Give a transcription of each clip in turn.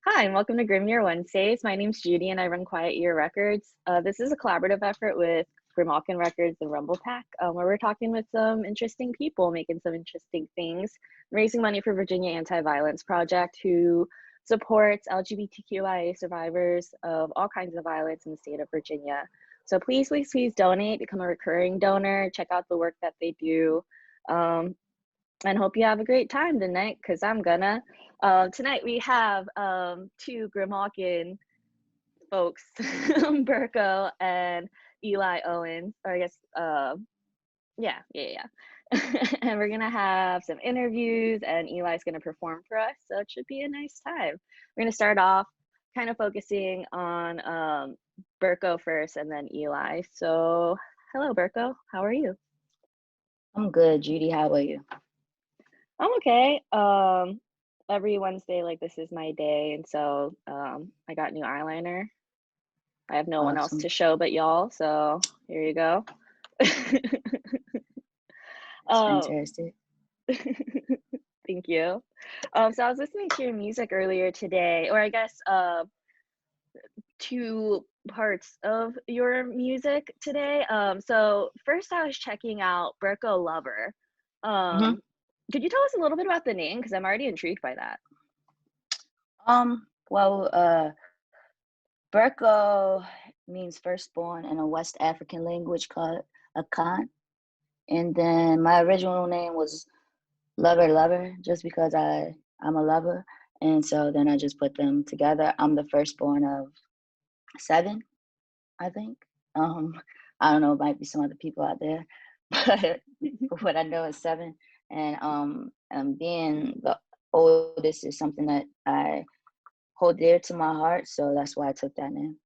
Hi, and welcome to Grim Year Wednesdays. My name's Judy, and I run Quiet Year Records. This is a collaborative effort with Grimalkin Records and rumblepak, where we're talking with some interesting people, making some interesting things, raising money for Virginia Anti-Violence Project, who supports LGBTQIA survivors of all kinds of violence in the state of Virginia. So please, please, please donate, become a recurring donor, check out the work that they do. And hope you have a great time tonight, because I'm gonna. Tonight we have two Grimalkin folks, Berko and Eli Owens, or I guess, yeah. And we're gonna have some interviews, and Eli's gonna perform for us, so it should be a nice time. We're gonna start off kind of focusing on Berko first, and then Eli. So, hello, Berko. How are you? I'm good, Judy. How are you? I'm okay. Every Wednesday, like this is my day, and so I got new eyeliner. I have no one else Awesome. to show but y'all, so here you go. That's um, fantastic. Thank you. So I was listening to your music earlier today, or I guess two parts of your music today. So first I was checking out Berko Lover. hmm Um, could you tell us a little bit about the name? Because I'm already intrigued by that. Well, Berko means firstborn in a West African language called Akan. And then my original name was Lover, just because I'm a lover. And so then I just put them together. I'm the firstborn of 7, I think. Um, I don't know, it might be some other people out there, but what I know is 7. And being the oldest is something that I hold dear to my heart, so that's why I took that name.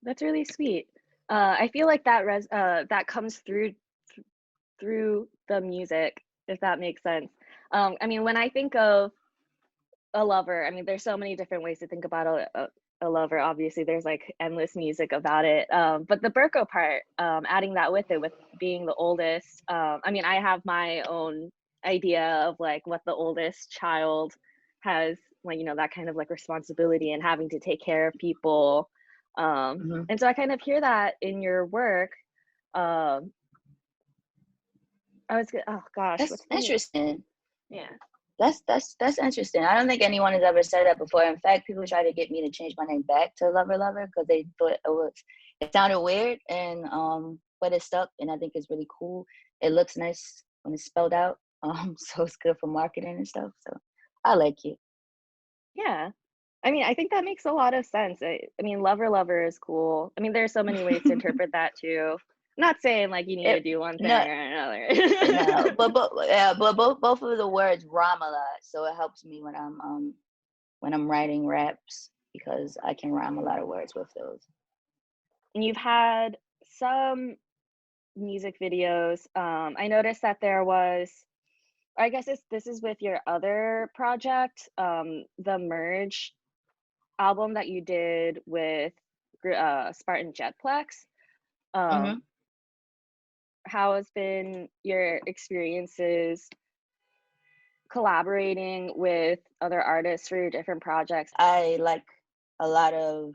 That's really sweet. I feel like that comes through the music, if that makes sense. I mean, when I think of a lover, I mean, there's so many different ways to think about a lover. Obviously, there's like endless music about it. But the Berko part, adding that with it, with being the oldest. I mean, I have my own idea of like what the oldest child has, like, that kind of like responsibility and having to take care of people. hmm And so I kind of hear that in your work. Um, oh gosh, That's what's the interesting. yeah. That's interesting. I don't think anyone has ever said that before. In fact, people try to get me to change my name back to Lover because they thought it sounded weird, and but it stuck, and I think it's really cool. It looks nice when it's spelled out. So it's good for marketing and stuff. So I like it. Yeah. I mean, I think that makes a lot of sense. I mean, lover is cool. I mean, there's so many ways to interpret that too. I'm not saying like you need to it do one no thing or no, another. but both of the words rhyme a lot, so it helps me when I'm writing raps because I can rhyme a lot of words with those. And you've had some music videos. I noticed that there was, I guess this is with your other project, the Merge album that you did with Spartan Jetplex. Um, hmm how has been your experiences collaborating with other artists for your different projects? I like a lot of.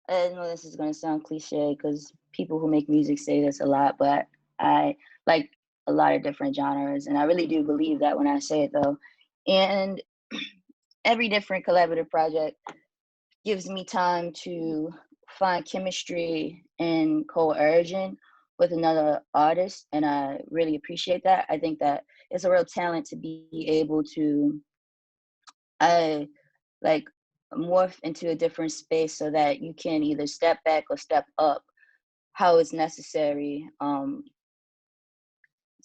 I know this is gonna sound cliche because people who make music say this a lot, but I like a lot of different genres, and I really do believe that when I say it though. And every different collaborative project gives me time to find chemistry and coercion with another artist, and I really appreciate that. I think that it's a real talent to be able to I like morph into a different space so that you can either step back or step up how it's necessary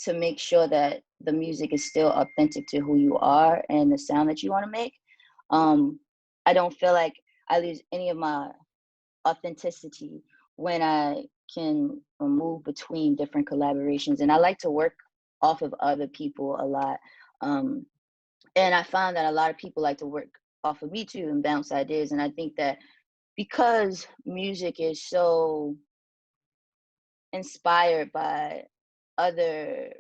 to make sure that the music is still authentic to who you are and the sound that you want to make. Um, I don't feel like I lose any of my authenticity when I can move between different collaborations. And I like to work off of other people a lot. Um, and I found that a lot of people like to work off of me too and bounce ideas. And I think that because music is so inspired by other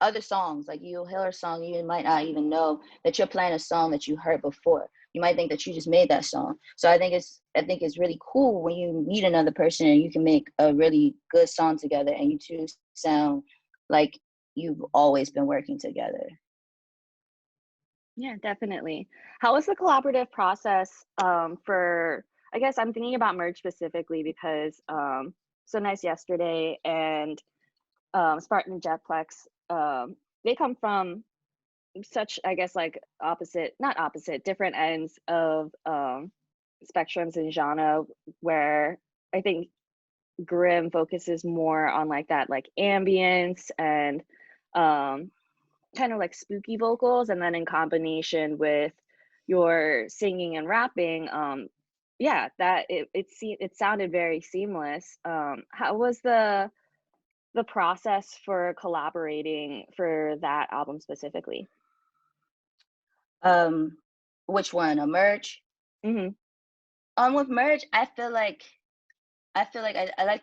other songs. Like you'll hear a song, you might not even know that you're playing a song that you heard before. You might think that you just made that song. So I think it's really cool when you meet another person and you can make a really good song together, and you two sound like you've always been working together. Yeah, definitely. How was the collaborative process for, I guess I'm thinking about Merge specifically because So Nice Yesterday and Spartan and Jetplex, they come from such, I guess, like opposite, not opposite, different ends of spectrums and genre, where I think Grim focuses more on like that, like ambience and um, kind of like spooky vocals, and then in combination with your singing and rapping, yeah, that it sounded very seamless. How was the process for collaborating for that album specifically? Um, which one? A Merge? Hmm. With Merge, I like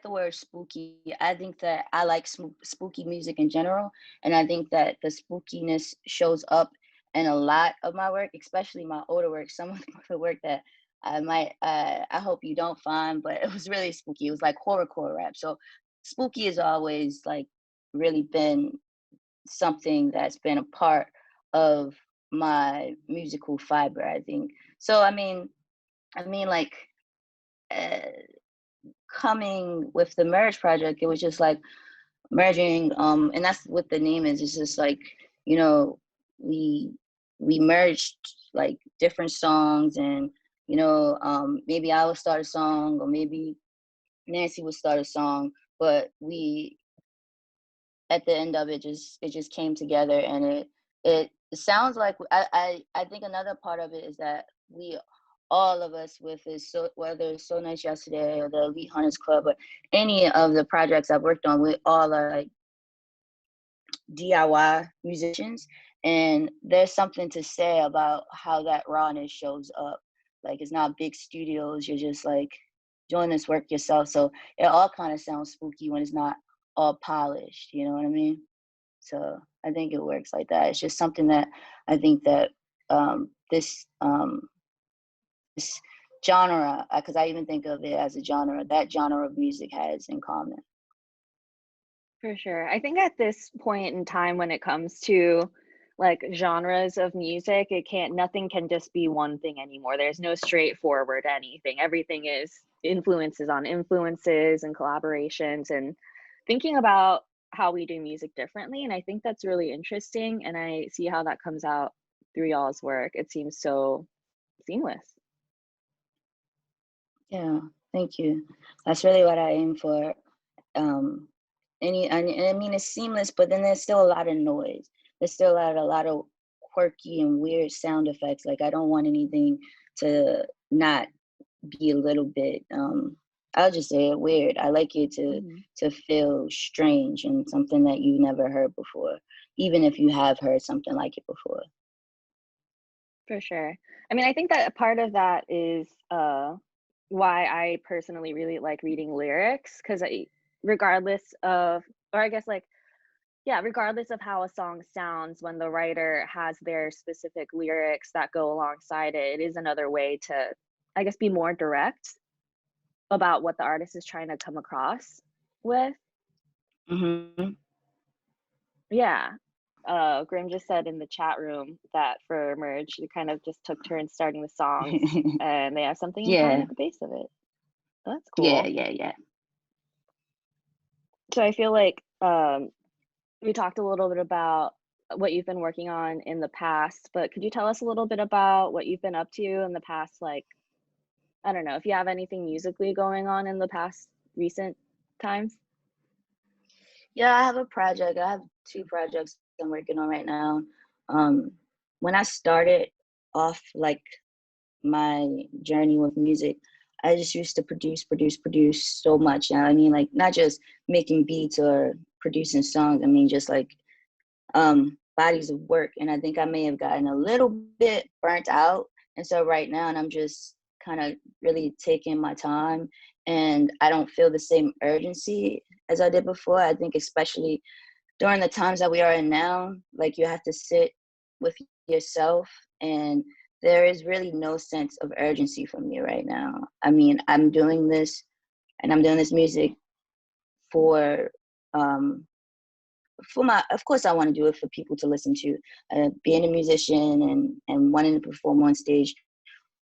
the word spooky. I think that I like spooky music in general, and I think that the spookiness shows up in a lot of my work, especially my older work. Some of the work that I hope you don't find, but it was really spooky. It was like horrorcore rap. So spooky has always like really been something that's been a part of my musical fiber, I think. So like. Uh, Coming with the Merge project, it was just like merging, and that's what the name is. It's just like, you know, we we merged like different songs, and maybe I would start a song, or maybe Nancy would start a song, but we at the end of it just came together, and it sounds like I think another part of it is that we all of us with it, so whether it's So Nice Yesterday or the Elite Hunters Club or any of the projects I've worked on, we all are like DIY musicians, and there's something to say about how that rawness shows up. Like it's not big studios, you're just like doing this work yourself, so it all kind of sounds spooky when it's not all polished, you know what I mean? So I think it works like that. It's just something that I think that this genre, because I even think of it as a genre, that genre of music has in common. For sure. I think at this point in time, when it comes to like genres of music, nothing can just be one thing anymore. There's no straightforward anything. Everything is influences on influences and collaborations and thinking about how we do music differently. And I think that's really interesting. And I see how that comes out through y'all's work. It seems so seamless. Yeah, thank you. That's really what I aim for. Um, and I mean, it's seamless, but then there's still a lot of noise. There's still a lot of quirky and weird sound effects. Like I don't want anything to not be a little bit. I'll just say it, weird. I like it Mhm. to feel strange and something that you never heard before, even if you have heard something like it before. For sure. I mean, I think that a part of that is why I personally really like reading lyrics, because regardless of, or I guess like, yeah, regardless of how a song sounds, when the writer has their specific lyrics that go alongside it, it is another way to, I guess, be more direct about what the artist is trying to come across with. Hmm. Yeah. Grim just said in the chat room that for Merge, they kind of just took turns starting the songs and they have something in common Yeah, at the base of it. That's yeah, cool. yeah, yeah. So I feel like we talked a little bit about what you've been working on in the past, but could you tell us a little bit about what you've been up to in the past, like, I don't know, if you have anything musically going on in the past recent times? Yeah, I have a project. I have two projects I'm working on right now. Um, when I started off like my journey with music, I just used to produce so much. And I mean, like not just making beats or producing songs. I mean, just like bodies of work. And I think I may have gotten a little bit burnt out. And so right now, and I'm just kind of really taking my time, and I don't feel the same urgency as I did before. I think especially during the times that we are in now, like you have to sit with yourself, and there is really no sense of urgency for me right now. I mean, I'm doing this music for my, of course I want to do it for people to listen to. Being a musician and wanting to perform on stage,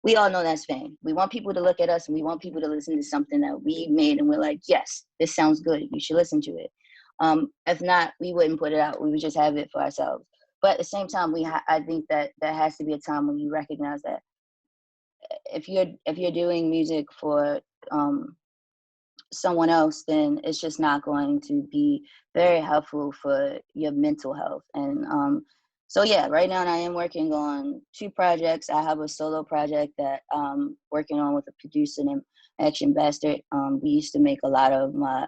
we all know that's fame. We want people to look at us and we want people to listen to something that we made and we're like, yes, this sounds good, you should listen to it. If not, we wouldn't put it out, we would just have it for ourselves. But at the same time, I think that there has to be a time when you recognize that if you're doing music for someone else, then it's just not going to be very helpful for your mental health. And so yeah, right now I am working on 2 projects. I have a solo project that I'm working on with a producer named Action Bastard. We used to make a lot of my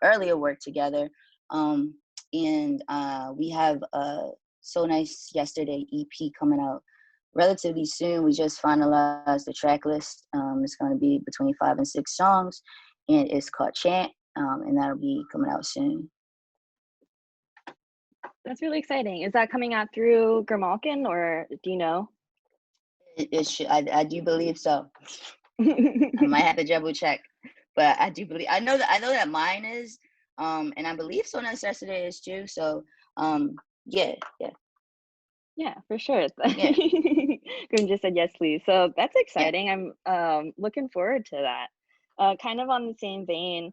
earlier work together. And we have a So Nice Yesterday EP coming out relatively soon. We just finalized the track list. It's going to be between 5 and 6 songs, and it's called Chant, and that'll be coming out soon. That's really exciting. Is that coming out through Grimalkin, or do you know? It should, I do believe so. I might have to double check, but I do believe, I know that mine is, and I believe So Nice Yesterday is too. So yeah. Yeah, for sure. Yeah. Grim just said yes, please. So that's Yeah. exciting. I'm looking forward to that. Kind of on the same vein,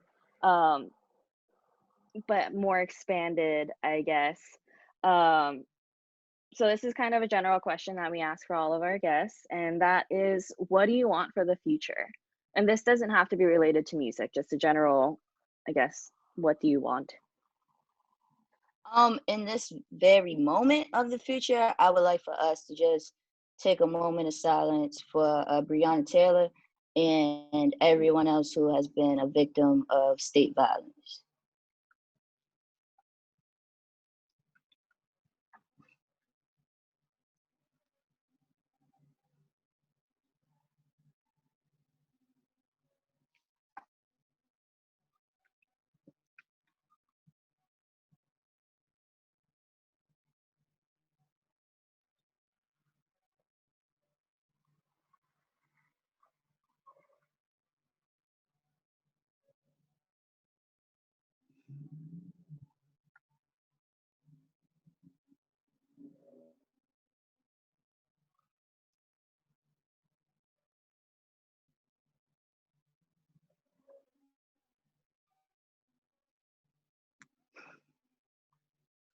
but more expanded, I guess. Um, so this is kind of a general question that we ask for all of our guests, and that is, what do you want for the future? And this doesn't have to be related to music, just a general, I guess, what do you want? In this very moment of the future, I would like for us to just take a moment of silence for Breonna Taylor and everyone else who has been a victim of state violence.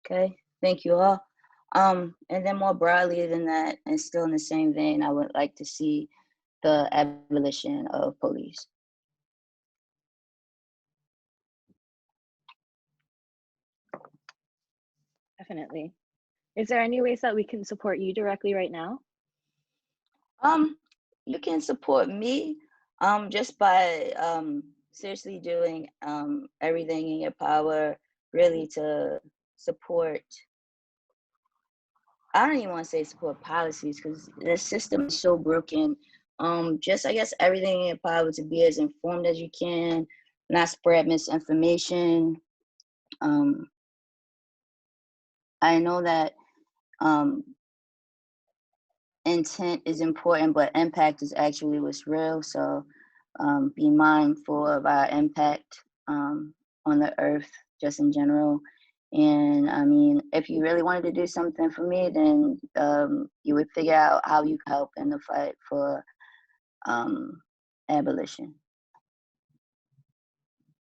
Okay, thank you all. And then more broadly than that, and still in the same vein, I would like to see the abolition of police. Definitely. Is there any ways that we can support you directly right now? You can support me just by seriously doing everything in your power, really, to support. I don't even want to say support policies because the system is so broken. Just, I guess, everything in your power to be as informed as you can, not spread misinformation. I know that intent is important, but impact is actually what's real. So be mindful of our impact on the earth, just in general. And I mean, if you really wanted to do something for me, then you would figure out how you can help in the fight for abolition.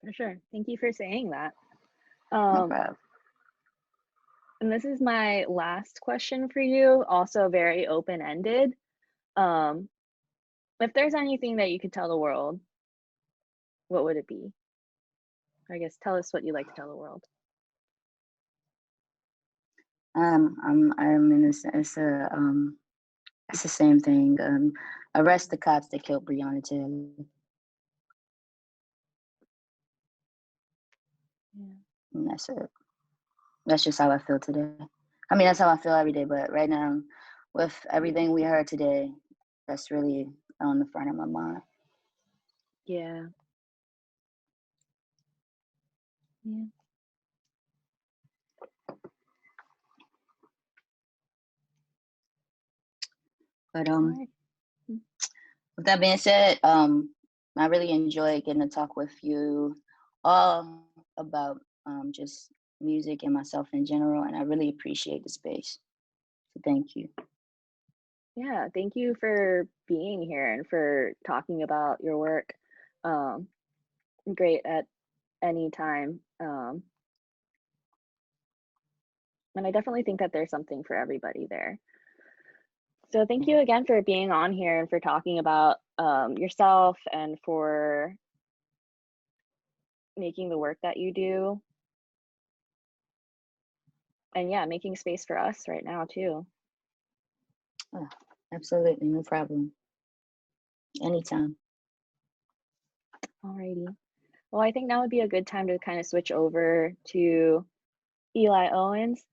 For sure. Thank you for saying that. No Um, problem. and this is my last question for you, also very open-ended. Um, if there's anything that you could tell the world, what would it be? I guess tell us what you like to tell the world. I'm in this. It's the same thing. Arrest the cops that killed Breonna Taylor. Yeah. And that's it. That's just how I feel today. I mean, that's how I feel every day. But right now, with everything we heard today, that's really on the front of my mind. Yeah. Yeah. But Alright. with that being said, I really enjoyed getting to talk with you all about just music and myself in general, and I really appreciate the space. So thank you. Yeah, thank you for being here and for talking about your work. Um, Great at any time. And I definitely think that there's something for everybody there. So thank you again for being on here and for talking about yourself and for making the work that you do. And yeah, making space for us right now too. Oh, absolutely, no problem. Anytime. Alrighty. Well, I think now would be a good time to kind of switch over to Eli Owens.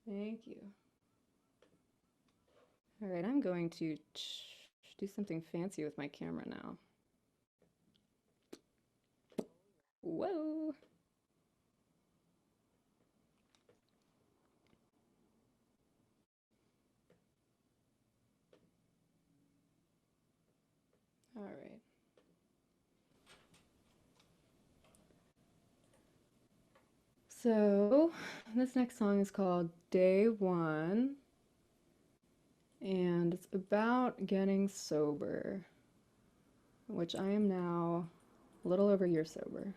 Thank you. All right, I'm going to do something fancy with my camera now. Whoa. All right. So, this next song is called Day One, and it's about getting sober, which I am now a little over a year sober.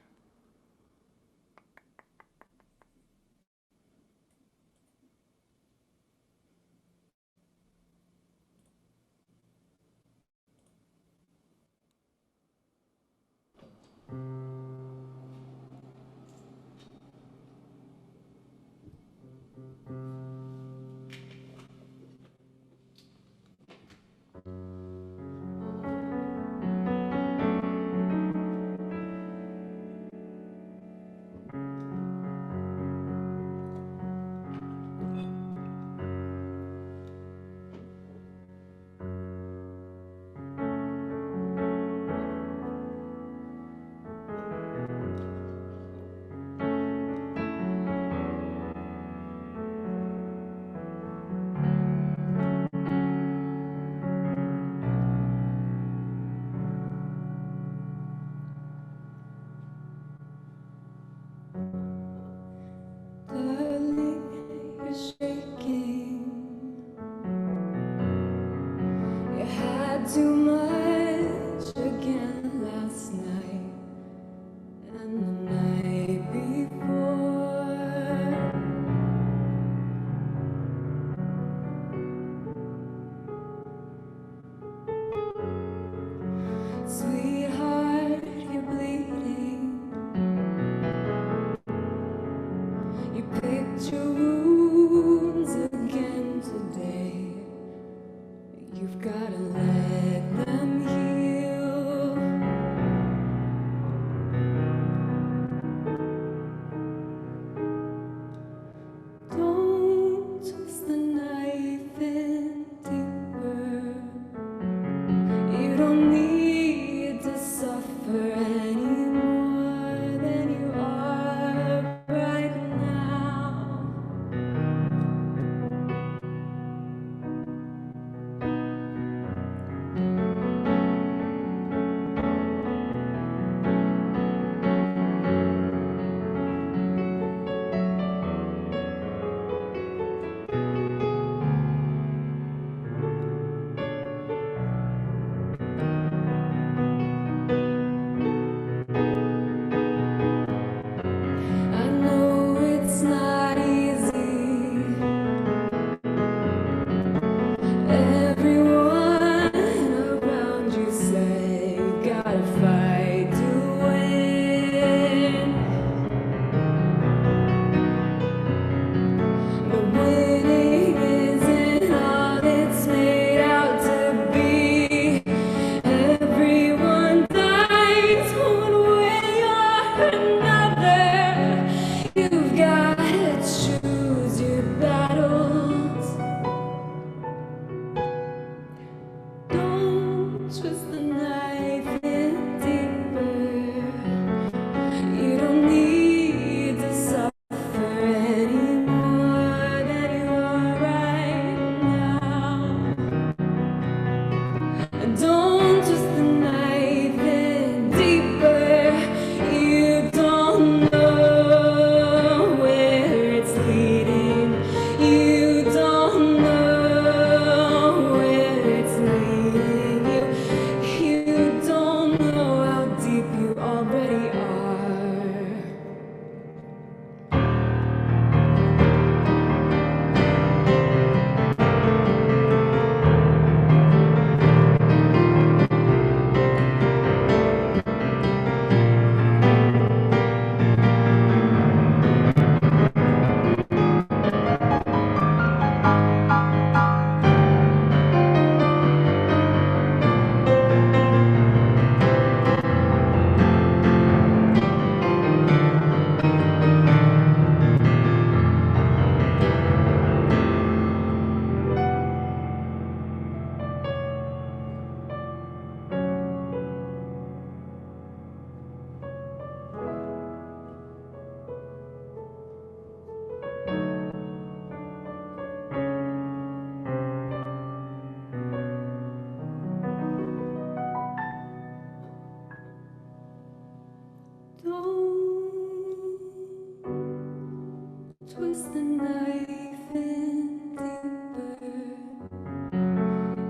Twist the knife in deeper.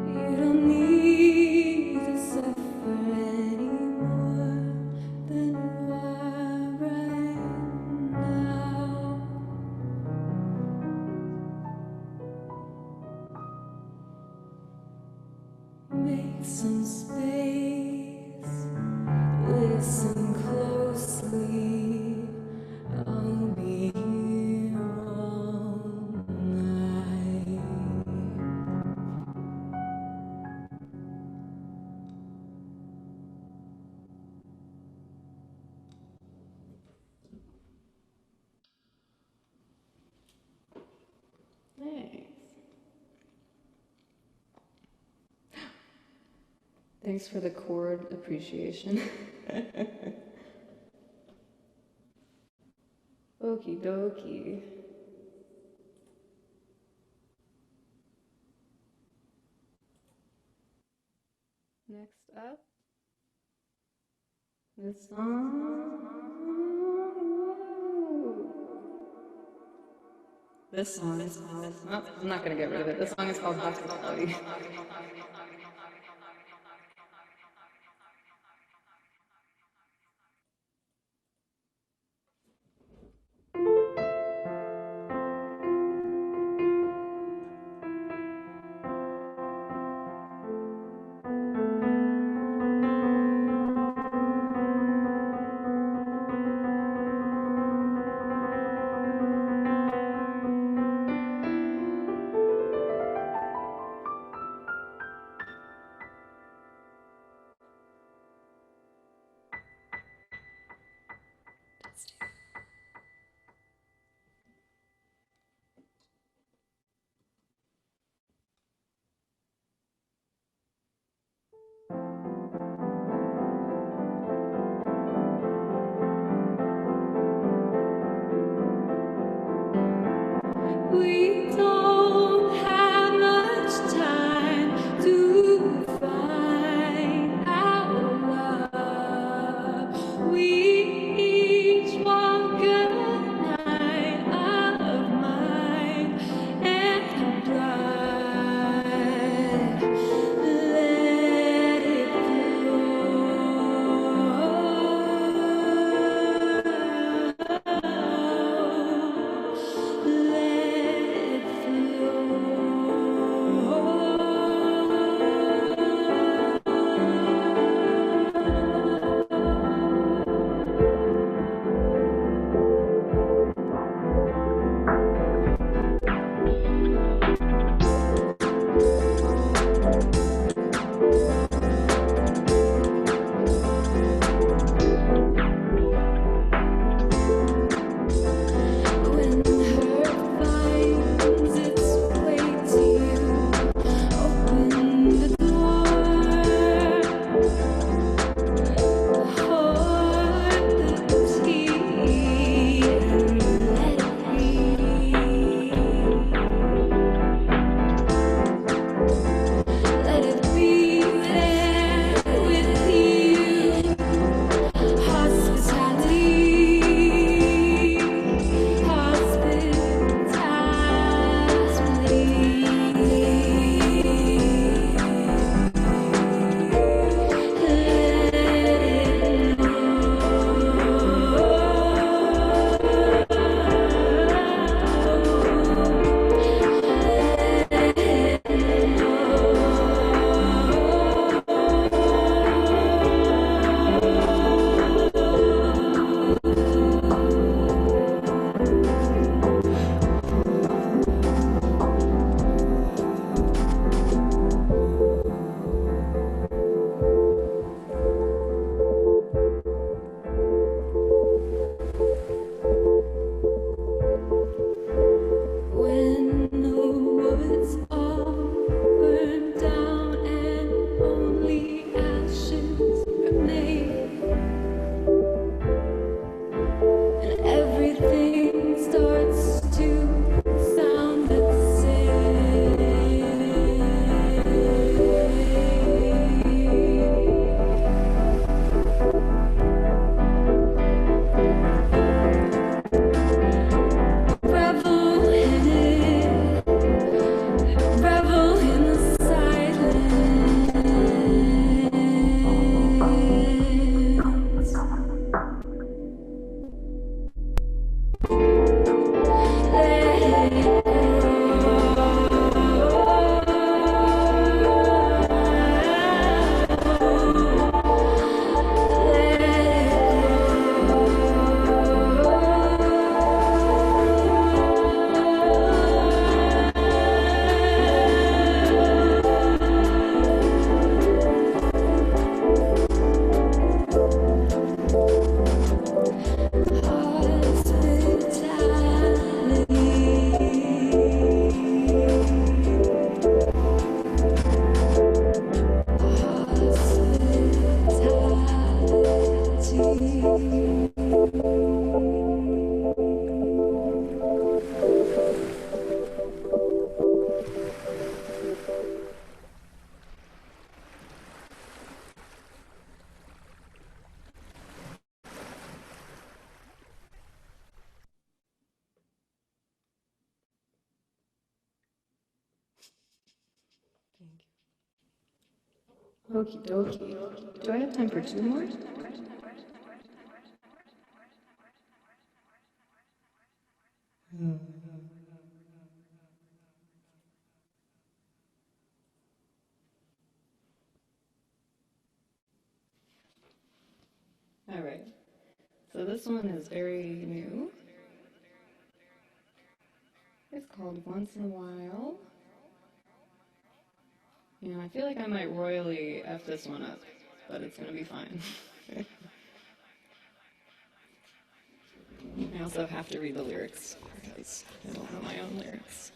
You don't need to suffer anymore than you are right now. Make some space, listen closely. I'll be here all night. Thanks. Thanks for the chord appreciation. Okie dokie. Next up, this song. This song is called. Oh, I'm not gonna get rid of it. This song is called Hospitality. Okie dokie. Do I have time for two more? All right. So this one is very new. It's called Once in a While. You know, I feel like I might royally F this one up, but it's gonna be fine. I also have to read the lyrics because I don't know my own lyrics.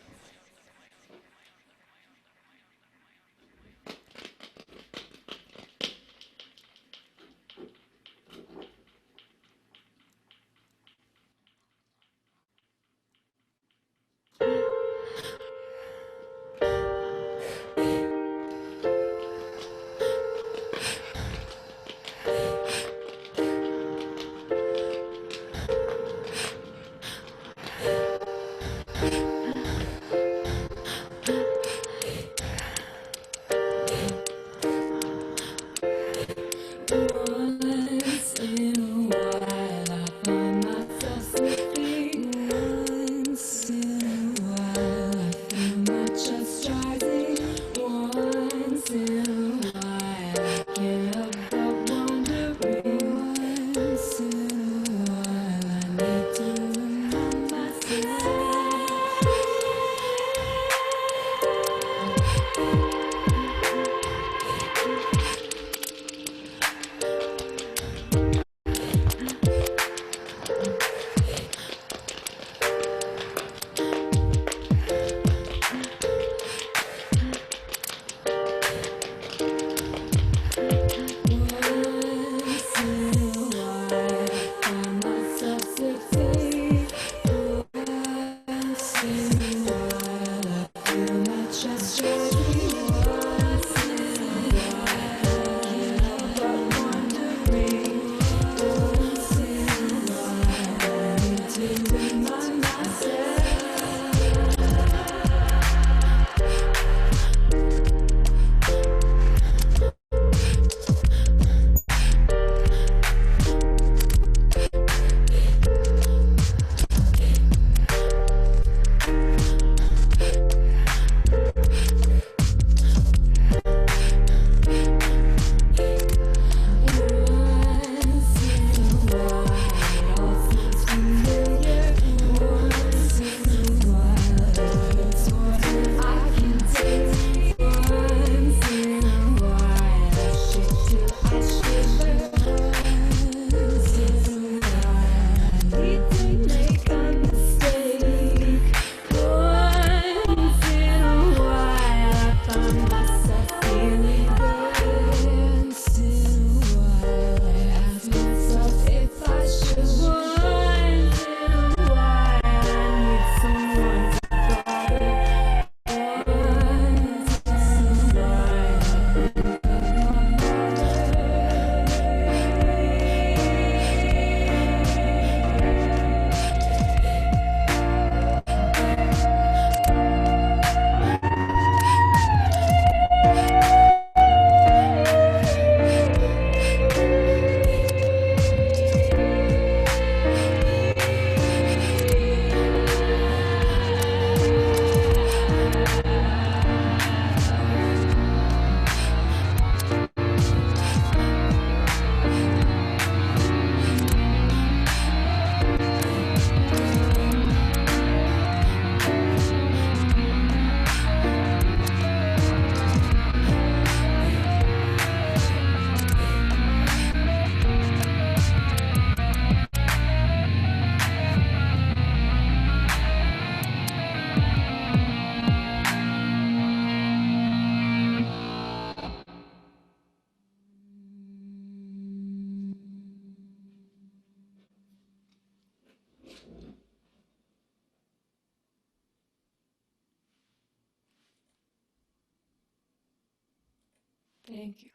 Thank you.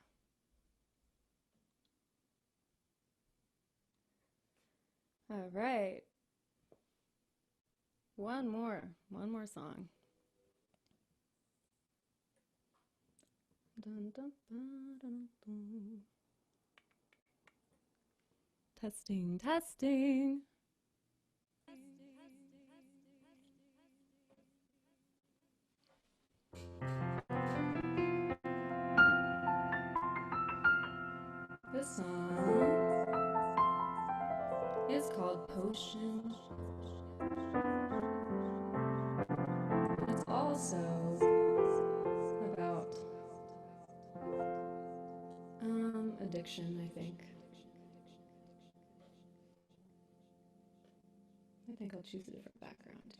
All right. One more song. dun, dun, dun, dun, dun. Testing, testing. This song is called Potion. And it's also about addiction, I think. I think I'll choose a different background too.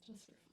Just for fun.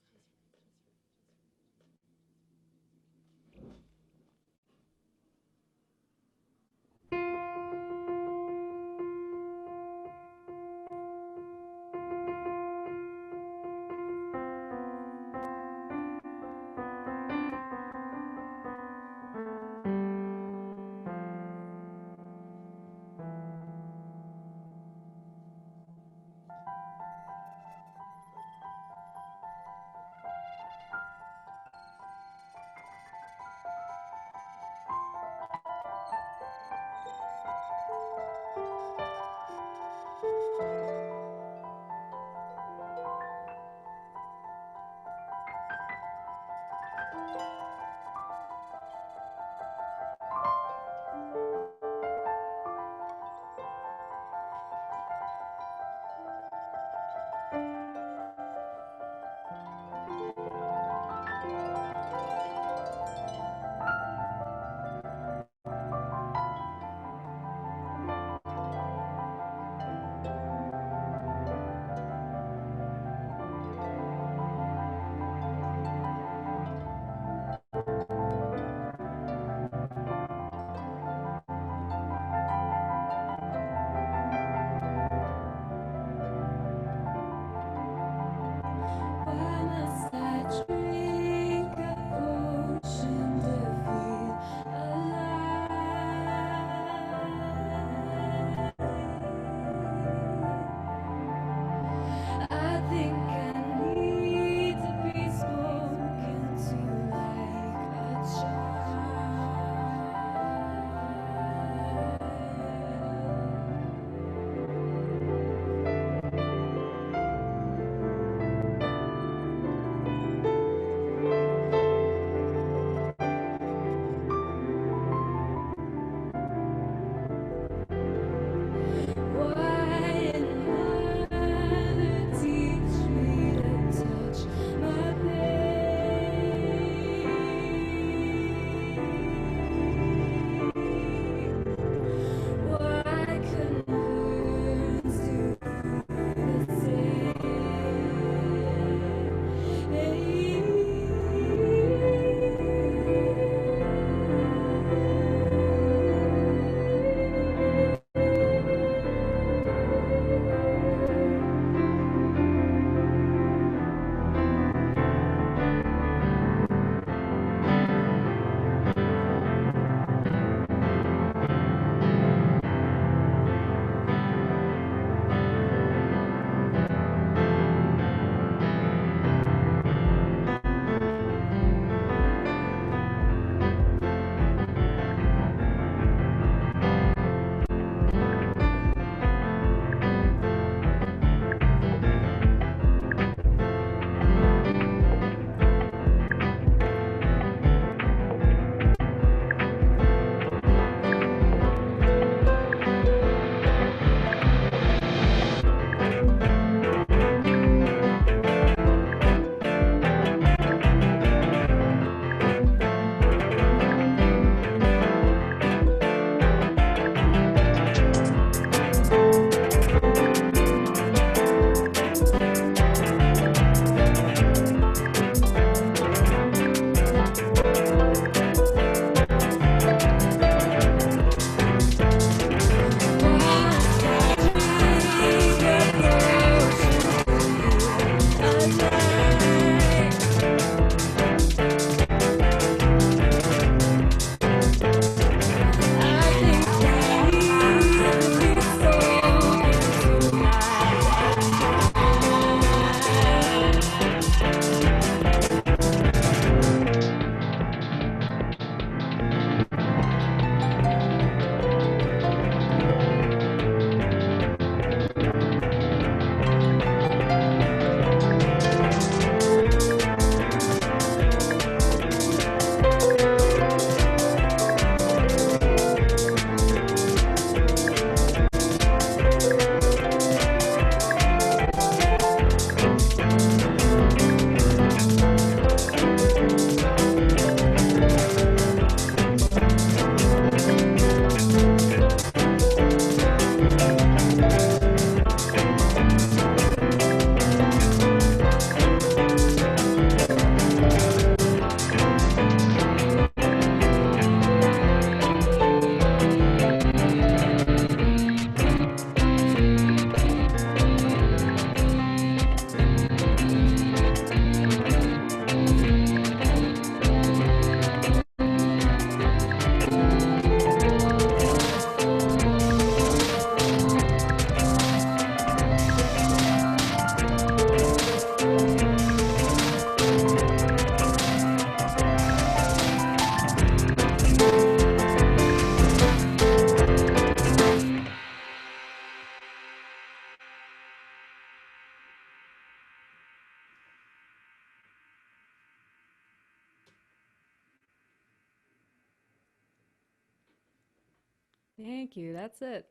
Thank you. That's it.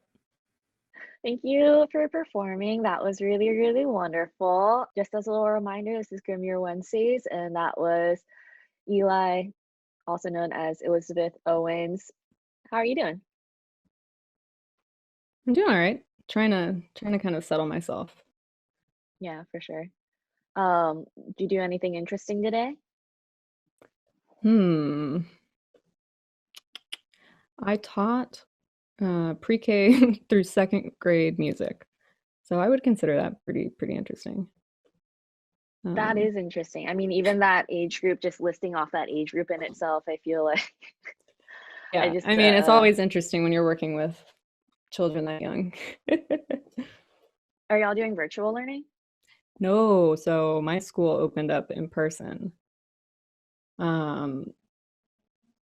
Thank you for performing. That was really, really wonderful. Just as a little reminder, this is Grimalkin Wednesdays, and that was Eli, also known as Elizabeth Owens. How are you doing? I'm doing all right. Trying to kind of settle myself. Yeah, for sure. Do you do anything interesting today? I taught pre-K through second grade music, so I would consider that pretty interesting. That is interesting. I mean, even that age group, just listing off that age group in itself, I feel like Yeah, I mean, it's always interesting when you're working with children that young. Are y'all doing virtual learning? No, so my school opened up in person,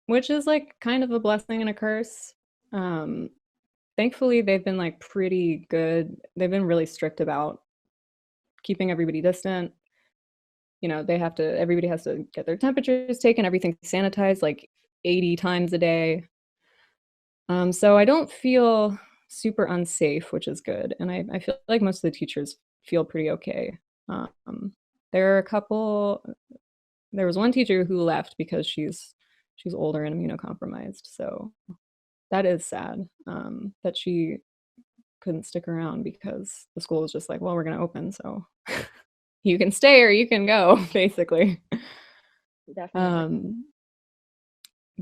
which is like kind of a blessing and a curse. Thankfully, they've been like pretty good. They've been really strict about keeping everybody distant. You know, everybody has to get their temperatures taken, everything sanitized like 80 times a day. So I don't feel super unsafe, which is good. And I feel like most of the teachers feel pretty okay. There are a couple, there was one teacher who left because she's older and immunocompromised. So that is sad, that she couldn't stick around because the school was just like, well, we're going to open. So you can stay or you can go, basically. Definitely.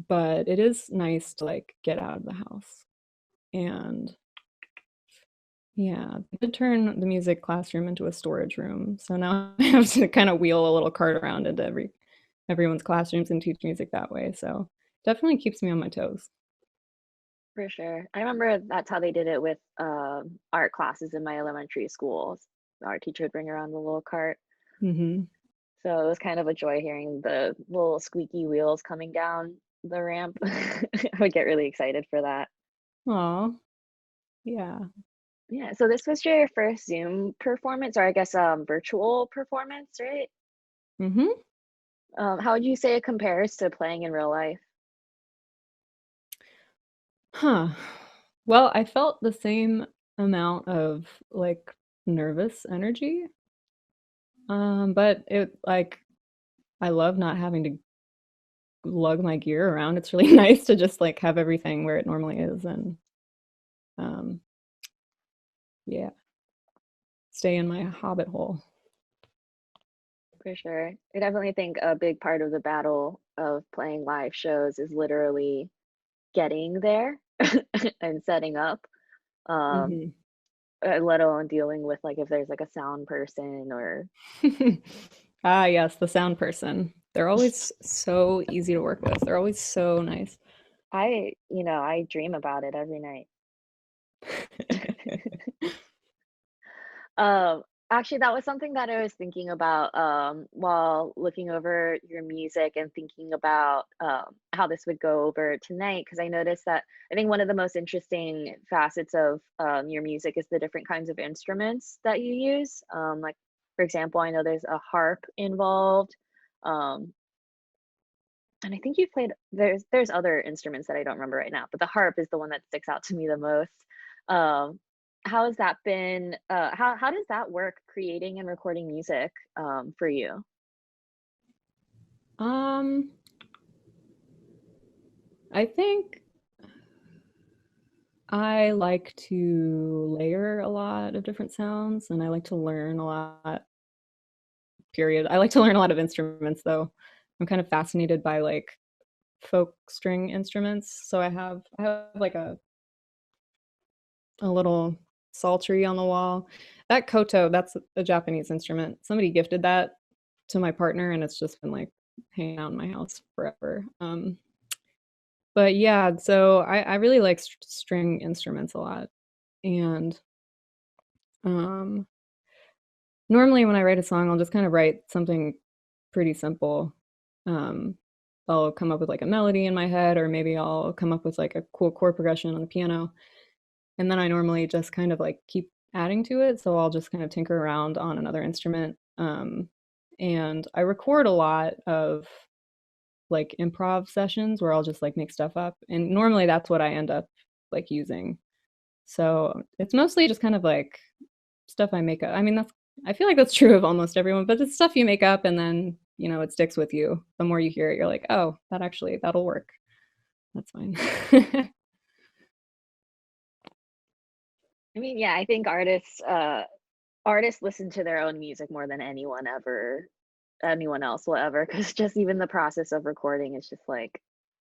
But it is nice to like get out of the house. And yeah, I did turn the music classroom into a storage room. So now I have to kind of wheel a little cart around into everyone's classrooms and teach music that way. So definitely keeps me on my toes. For sure. I remember that's how they did it with art classes in my elementary schools. The art teacher would bring around the little cart. Mm-hmm. So it was kind of a joy hearing the little squeaky wheels coming down the ramp. I would get really excited for that. Aw, yeah. Yeah, so this was your first Zoom performance, or I guess virtual performance, right? Mm-hmm. How would you say it compares to playing in real life? Huh. Well, I felt the same amount of like nervous energy. But it like I love not having to lug my gear around. It's really nice to just like have everything where it normally is and um yeah, stay in my hobbit hole. For sure. I definitely think a big part of the battle of playing live shows is literally getting there and setting up. Um, Mhm. let alone dealing with like if there's like a sound person or Ah, yes, the sound person. They're always so easy to work with. They're always so nice. I dream about it every night. Um, Actually, that was something that I was thinking about while looking over your music and thinking about how this would go over tonight. Because I noticed that I think one of the most interesting facets of your music is the different kinds of instruments that you use. Like, for example, I know there's a harp involved. Um, and I think you played there's other instruments that I don't remember right now, but the harp is the one that sticks out to me the most. Um, how has that been? How does that work creating and recording music for you? Um, I think I like to layer a lot of different sounds and I like to learn a lot, period. I like to learn a lot of instruments though. I'm kind of fascinated by like folk string instruments. So I have like a little psaltery on the wall. That koto, that's a Japanese instrument. Somebody gifted that to my partner and it's just been like hanging out in my house forever. But yeah, so I really like string instruments a lot. And um, normally when I write a song, I'll just kind of write something pretty simple. Um, I'll come up with like a melody in my head, or maybe I'll come up with like a cool chord progression on the piano. And then I normally just kind of like keep adding to it. So I'll just kind of tinker around on another instrument. And I record a lot of like improv sessions where I'll just like make stuff up. And normally that's what I end up like using. So it's mostly just kind of like stuff I make up. I mean, I feel like that's true of almost everyone, but it's stuff you make up and then, you know, it sticks with you. The more you hear it, you're like, oh, that'll work. That's fine. I mean, yeah, I think artists listen to their own music more than anyone else will ever, because just even the process of recording is just like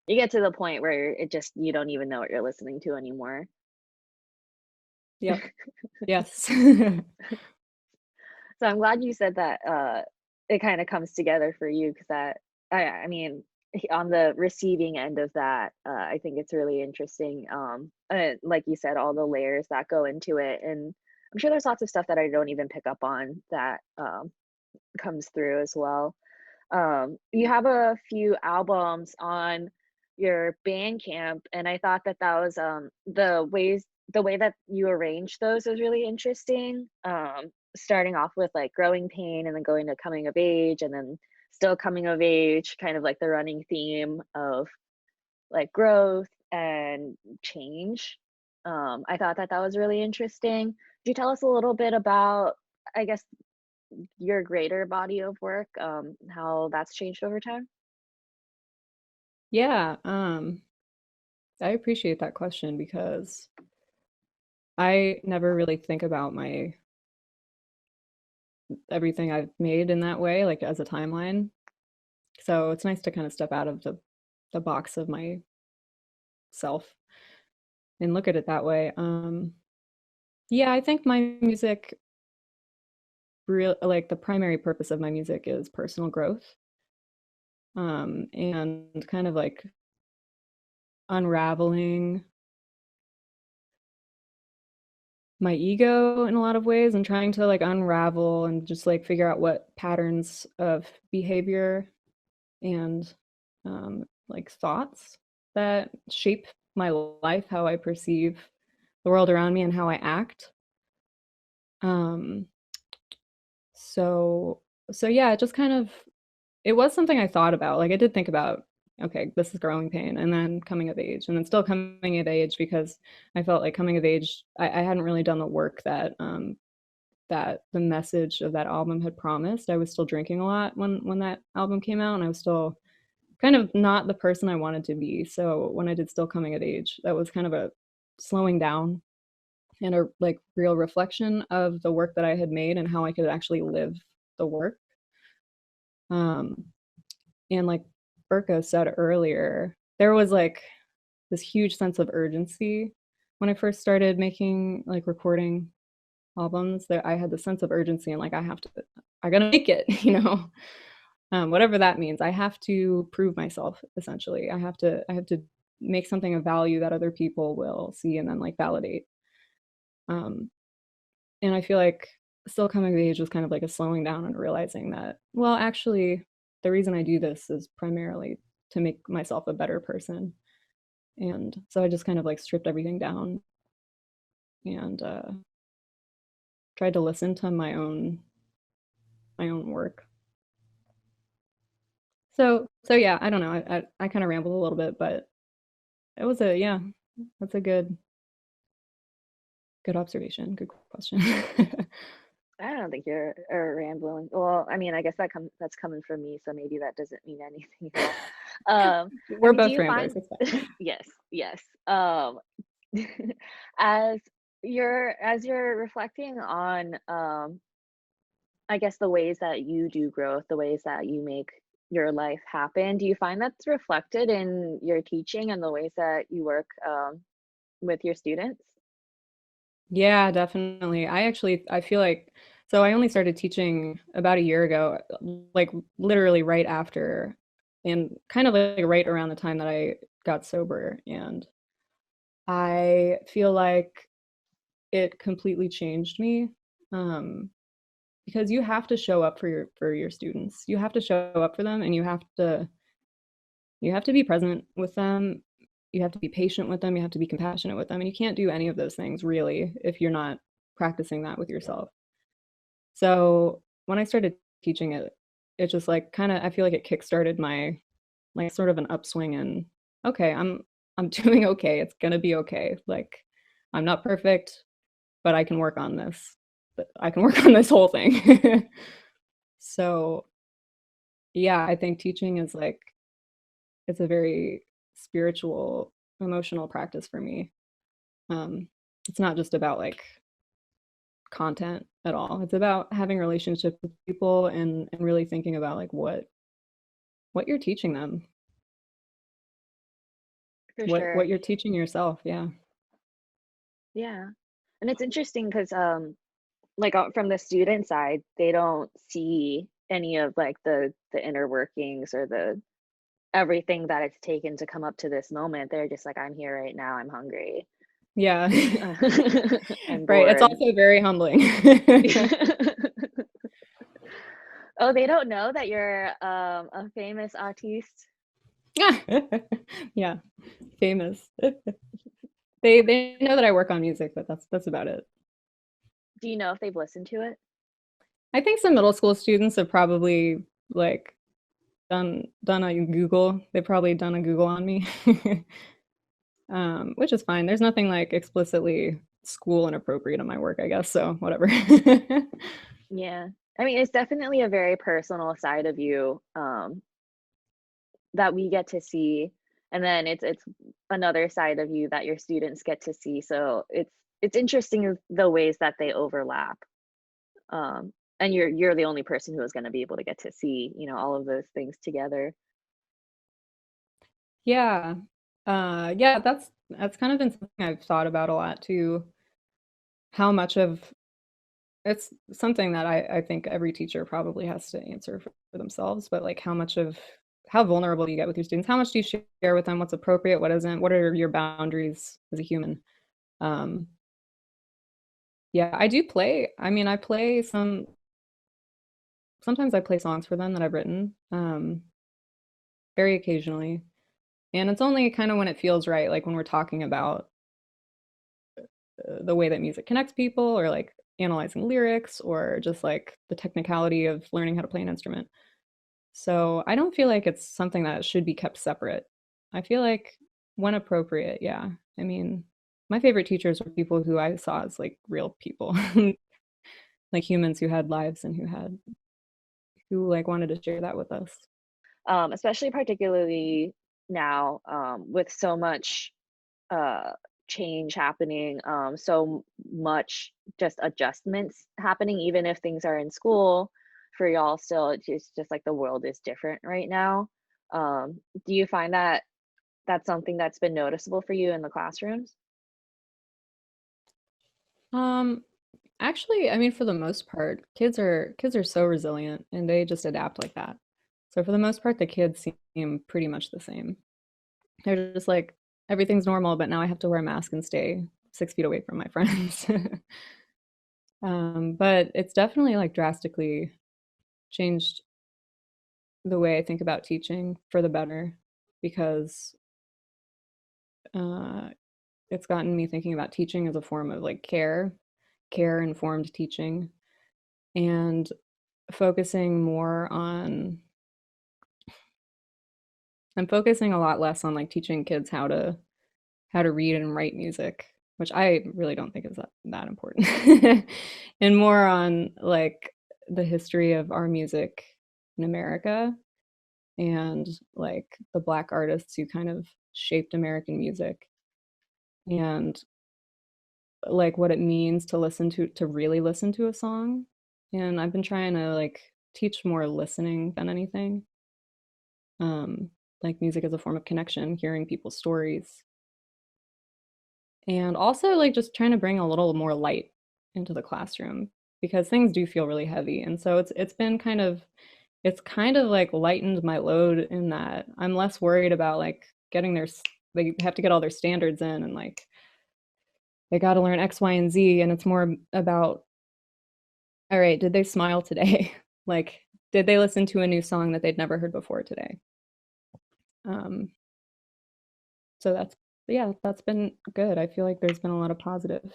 you get to the point where you don't even know what you're listening to anymore. Yep. Yes. So I'm glad you said that it kind of comes together for you, because I mean, on the receiving end of that, I think it's really interesting. Like you said, all the layers that go into it, and I'm sure there's lots of stuff that I don't even pick up on that comes through as well. You have a few albums on your Bandcamp, and I thought that was the way that you arranged those was really interesting. Starting off with like growing pain, and then going to coming of age, and then still coming of age, kind of like the running theme of like growth and change. I thought that was really interesting. Could you tell us a little bit about, I guess, your greater body of work, how that's changed over time? Yeah, I appreciate that question because I never really think about everything I've made in that way, like as a timeline. So it's nice to kind of step out of the box of myself and look at it that way. Yeah, I think my music like the primary purpose of my music is personal growth. And kind of like unraveling my ego in a lot of ways and trying to like unravel and just like figure out what patterns of behavior and like thoughts that shape my life, how I perceive the world around me and how I act. Um, so so yeah, it just kind of it was something I thought about. Like I did think about, okay, this is growing pain, and then coming of age, and then still coming of age because I felt like coming of age, I hadn't really done the work that the message of that album had promised. I was still drinking a lot when that album came out, and I was still kind of not the person I wanted to be. So when I did Still Coming of Age, that was kind of a slowing down and a like real reflection of the work that I had made and how I could actually live the work. Um, and like Berko said earlier, there was like this huge sense of urgency when I first started making like recording albums. That I had the sense of urgency and like I gotta make it, you know. Whatever that means. I have to prove myself essentially. I have to make something of value that other people will see and then like validate. Um, and I feel like Still Coming of Age was kind of like a slowing down and realizing that, well, actually, the reason I do this is primarily to make myself a better person. And so I just kind of like stripped everything down and tried to listen to my own work. So yeah, I don't know. I kind of rambled a little bit, but it was yeah, that's a good observation. Good question. I don't think you're rambling. Well, I mean, I guess that's coming from me, so maybe that doesn't mean anything at all. I We're mean, do both you ramblers. find It's fine. yes, yes. As you're reflecting on I guess the ways that you do growth, the ways that you make your life happen, do you find that's reflected in your teaching and the ways that you work with your students? Yeah, definitely. I feel like so I only started teaching about a year ago, like literally right after and kind of like right around the time that I got sober. And I feel like it completely changed me. Um, because you have to show up for your students. You have to show up for them and you have to be present with them. You have to be patient with them. You have to be compassionate with them. And you can't do any of those things really if you're not practicing that with yourself. So when I started teaching it, it just like kind of, I feel like it kickstarted my like sort of an upswing in, okay, I'm doing okay. It's gonna be okay. Like, I'm not perfect, but I can work on this. But I can work on this whole thing. So, yeah, I think teaching is like it's a very spiritual, emotional practice for me. It's not just about like content at all. It's about having relationships with people and really thinking about like what you're teaching them, For what sure. you're teaching yourself. Yeah. Yeah. And it's interesting because like from the student side, they don't see any of like the inner workings or the everything that it's taken to come up to this moment. They're just like, I'm here right now, I'm hungry. Yeah. I'm Right. It's bored. also very humbling. Oh, they don't know that you're a famous artiste. Yeah. Famous. They know that I work on music, but that's about it. Do you know if they've listened to it? I think some middle school students have probably like done a Google. They've probably done a Google on me. Which is fine. There's nothing like explicitly school inappropriate in my work, I guess. So whatever. Yeah. I mean, it's definitely a very personal side of you that we get to see, and then it's another side of you that your students get to see. So it's interesting the ways that they overlap. And you're the only person who is going to be able to get to see, all of those things together. Yeah. Yeah, that's kind of been something I've thought about a lot too. How much of it's something that I think every teacher probably has to answer for themselves, but like how vulnerable do you get with your students? How much do you share with them? What's appropriate? What isn't? What are your boundaries as a human? Um, yeah, I do play. I mean, sometimes I play songs for them that I've written, very occasionally. And it's only kind of when it feels right, like when we're talking about the way that music connects people or like analyzing lyrics or just like the technicality of learning how to play an instrument. So I don't feel like it's something that should be kept separate. I feel like when appropriate, yeah. I mean, my favorite teachers were people who I saw as like real people, like humans who had lives and who like wanted to share that with us. Especially particularly now, with so much uh, change happening, so much just adjustments happening, even if things are in school for y'all still, it's just like the world is different right now. Do you find that that's something that's been noticeable for you in the classrooms? Um, Actually, I mean, for the most part, kids are so resilient and they just adapt like that. So for the most part, the kids seem pretty much the same. They're just like everything's normal, but now I have to wear a mask and stay 6 feet away from my friends. But it's definitely like drastically changed the way I think about teaching for the better because uh, it's gotten me thinking about teaching as a form of like care informed teaching, and focusing more on I'm focusing a lot less on like teaching kids how to read and write music, which I really don't think is that important. And more on like the history of our music in America and like the Black artists who kind of shaped American music and like what it means to really listen to a song. And I've been trying to like teach more listening than anything. Um, like music as a form of connection, hearing people's stories, and also like just trying to bring a little more light into the classroom because things do feel really heavy. And so it's kind of like lightened my load in that I'm less worried about like they have to get all their standards in and like they got to learn X, Y, and Z. And it's more about, all right, did they smile today? Like, did they listen to a new song that they'd never heard before today? Um, so yeah, that's been good. I feel like there's been a lot of positive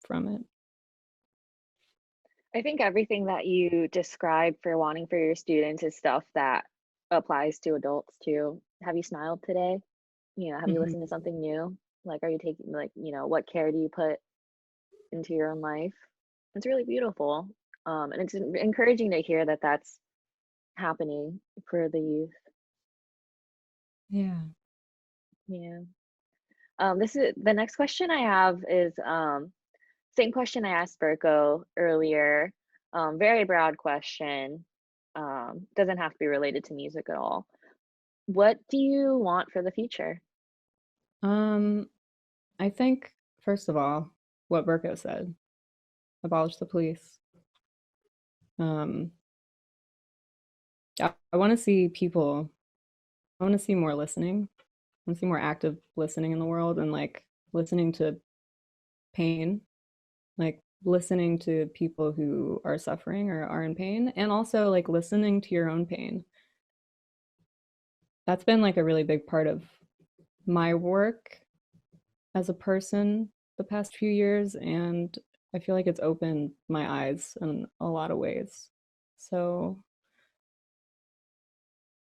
from it. I think everything that you described for wanting for your students is stuff that applies to adults too. Have you smiled today? Have you listened to something new? Like, are you taking, like, what care do you put into your own life? It's really beautiful. And it's encouraging to hear that that's happening for the youth. Yeah. Yeah. This is the next question I have is same question I asked Berko earlier. Very broad question. Doesn't have to be related to music at all. What do you want for the future? I think, first of all, what Berko said, abolish the police. I want to see people, I want to see more listening. I want to see more active listening in the world, and like listening to pain, like listening to people who are suffering or are in pain, and also like listening to your own pain. That's been like a really big part of my work as a person the past few years, and I feel like it's opened my eyes in a lot of ways. So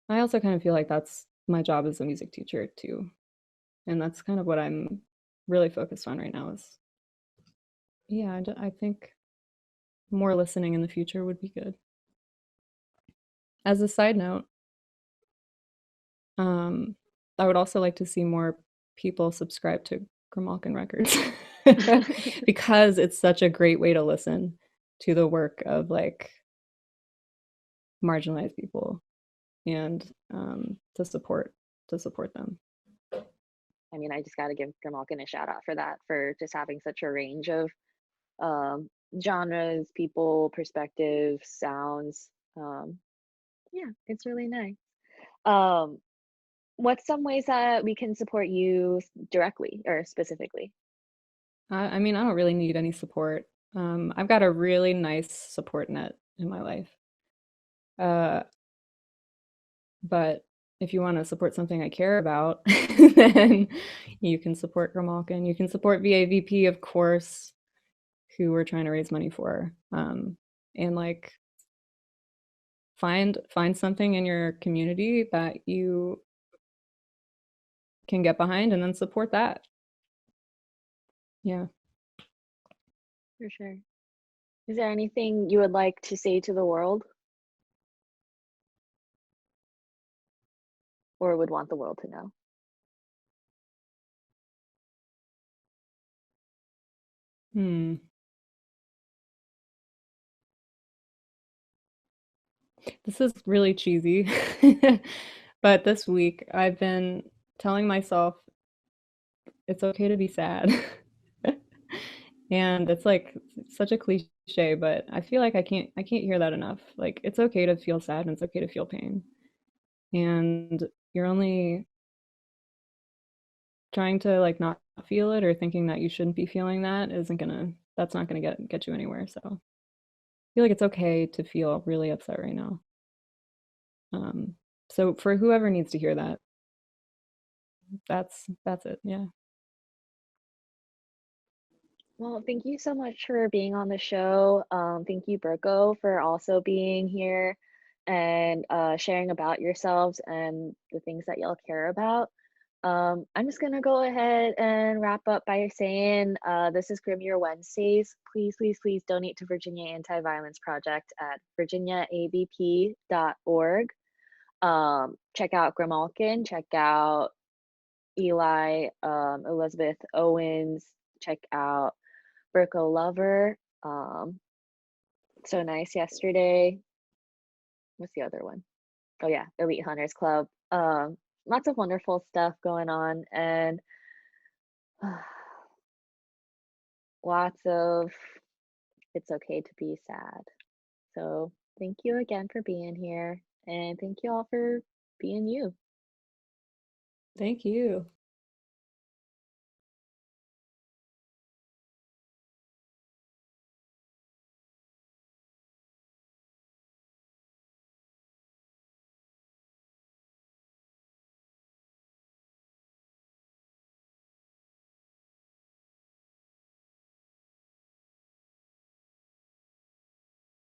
I also kind of feel like that's my job as a music teacher too. And that's kind of what I'm really focused on right now is, yeah, I think more listening in the future would be good. As a side note, I would also like to see more people subscribe to Grimalkin Records because it's such a great way to listen to the work of like marginalized people and to support them. I mean, I just got to give Grimalkin a shout out for that, for just having such a range of um, genres, people, perspectives, sounds. Yeah, it's really nice. Um, what's some ways that we can support you directly or specifically? I mean, I don't really need any support. I've got a really nice support net in my life. But if you want to support something I care about, then you can support Grimalkin. You can support VAVP, of course, who we're trying to raise money for. And like find something in your community that you can get behind and then support that. Yeah. For sure. Is there anything you would like to say to the world or would want the world to know? This is really cheesy, but this week I've been telling myself it's okay to be sad. And it's like such a cliche, but I feel like I can't hear that enough. Like it's okay to feel sad and it's okay to feel pain. And you're only trying to like not feel it or thinking that you shouldn't be feeling that that's not gonna get you anywhere. So I feel like it's okay to feel really upset right now. So for whoever needs to hear that, that's it. Yeah. Well, thank you so much for being on the show. Thank you, Berko, for also being here and sharing about yourselves and the things that y'all care about. I'm just gonna go ahead and wrap up by saying this is Grim Year Wednesdays. Please, please, please donate to Virginia Anti-Violence Project at virginiaavp.org. Check out Grimalkin, check out Eli, Elizabeth Owens, check out Berko Lover. So Nice yesterday. What's the other one? Oh yeah, Elite Hunters Club. Lots of wonderful stuff going on, and lots of it's okay to be sad. So thank you again for being here, and thank you all for being you. Thank you.